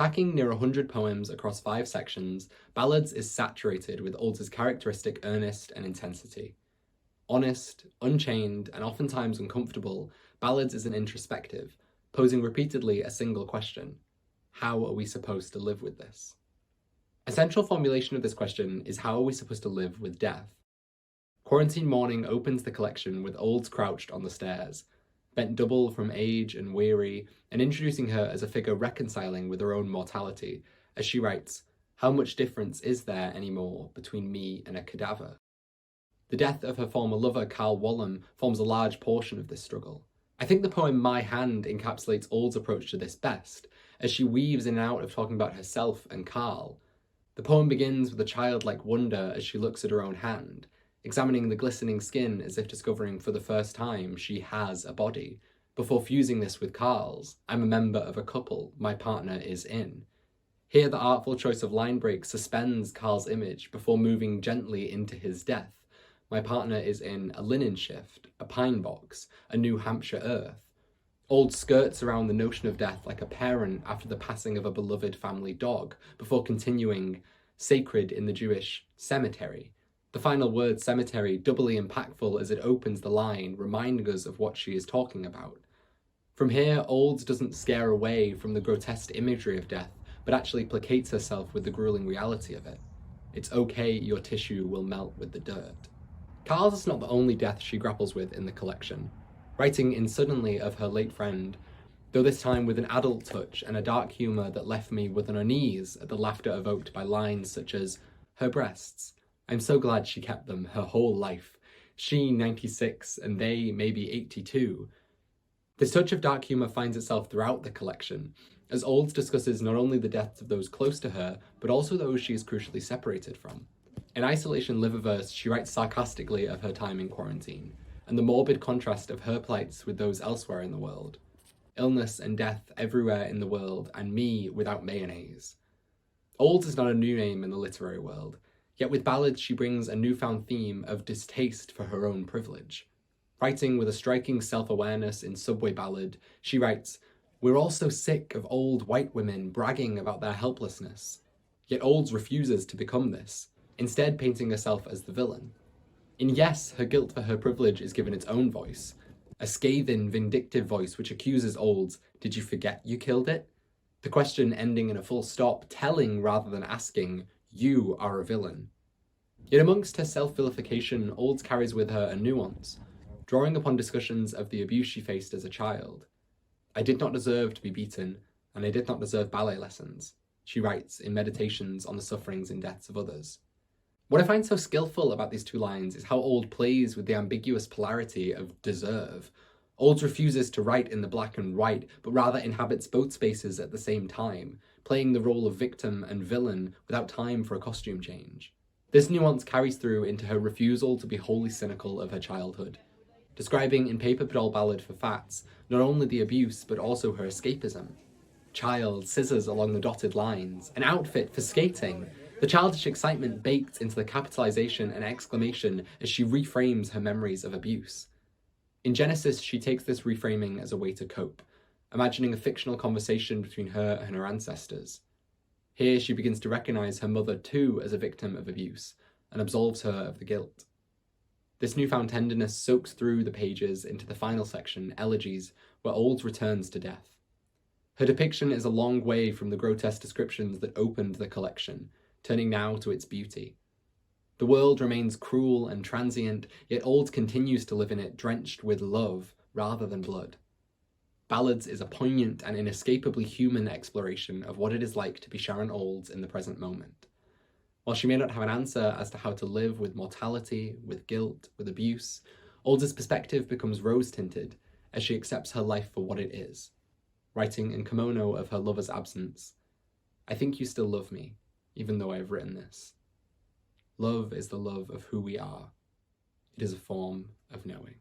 Packing near 100 poems across 5 sections, Balladz is saturated with Olds' characteristic earnest and intensity. Honest, unchained, and oftentimes uncomfortable, Balladz is an introspective, posing repeatedly a single question: how are we supposed to live with this? A central formulation of this question is how are we supposed to live with death? Quarantine Morning opens the collection with Olds crouched on the stairs, bent double from age and weary, and introducing her as a figure reconciling with her own mortality, as she writes, "How much difference is there anymore between me and a cadaver?" The death of her former lover, Carl Wallum, forms a large portion of this struggle. I think the poem My Hand encapsulates Olds' approach to this best, as she weaves in and out of talking about herself and Carl. The poem begins with a childlike wonder as she looks at her own hand, examining the glistening skin as if discovering for the first time she has a body, before fusing this with Carl's, "I'm a member of a couple, my partner is in." Here the artful choice of line break suspends Carl's image before moving gently into his death. My partner is in a linen shift, a pine box, a New Hampshire earth. Olds skirts around the notion of death like a parent after the passing of a beloved family dog, before continuing, sacred in the Jewish cemetery. The final word cemetery doubly impactful as it opens the line, reminding us of what she is talking about. From here, Olds doesn't scare away from the grotesque imagery of death, but actually placates herself with the grueling reality of it. It's okay, your tissue will melt with the dirt. Carl's is not the only death she grapples with in the collection, writing in Suddenly of her late friend, though this time with an adult touch and a dark humour that left me with an unease at the laughter evoked by lines such as, "Her breasts, I'm so glad she kept them her whole life. She 96 and they maybe 82. This touch of dark humour finds itself throughout the collection, as Olds discusses not only the deaths of those close to her, but also those she is crucially separated from. In Isolation Liververse, she writes sarcastically of her time in quarantine, and the morbid contrast of her plights with those elsewhere in the world. Illness and death everywhere in the world, and me without mayonnaise. Olds is not a new name in the literary world, yet with Balladz she brings a newfound theme of distaste for her own privilege. Writing with a striking self-awareness in Subway Ballad, she writes, "We're all so sick of old white women bragging about their helplessness." Yet Olds refuses to become this, instead painting herself as the villain. In Yes, her guilt for her privilege is given its own voice, a scathing, vindictive voice which accuses Olds, "Did you forget you killed it?" The question ending in a full stop, telling rather than asking, "You are a villain." Yet amongst her self-vilification, Olds carries with her a nuance, drawing upon discussions of the abuse she faced as a child. "I did not deserve to be beaten, and I did not deserve ballet lessons," she writes in Meditations on the Sufferings and Deaths of Others. What I find so skillful about these two lines is how Olds plays with the ambiguous polarity of deserve. Olds refuses to write in the black and white, but rather inhabits both spaces at the same time, playing the role of victim and villain without time for a costume change. This nuance carries through into her refusal to be wholly cynical of her childhood, describing in Paper Doll Ballad for Fats not only the abuse but also her escapism. Child, scissors along the dotted lines, an outfit for skating, the childish excitement baked into the capitalization and exclamation as she reframes her memories of abuse. In Genesis, she takes this reframing as a way to cope, imagining a fictional conversation between her and her ancestors. Here she begins to recognize her mother too as a victim of abuse, and absolves her of the guilt. This newfound tenderness soaks through the pages into the final section, Elegies, where Olds returns to death. Her depiction is a long way from the grotesque descriptions that opened the collection, turning now to its beauty. The world remains cruel and transient, yet Olds continues to live in it drenched with love rather than blood. Balladz is a poignant and inescapably human exploration of what it is like to be Sharon Olds in the present moment. While she may not have an answer as to how to live with mortality, with guilt, with abuse, Olds' perspective becomes rose-tinted as she accepts her life for what it is. Writing in kimono of her lover's absence, "I think you still love me, even though I have written this. Love is the love of who we are. It is a form of knowing."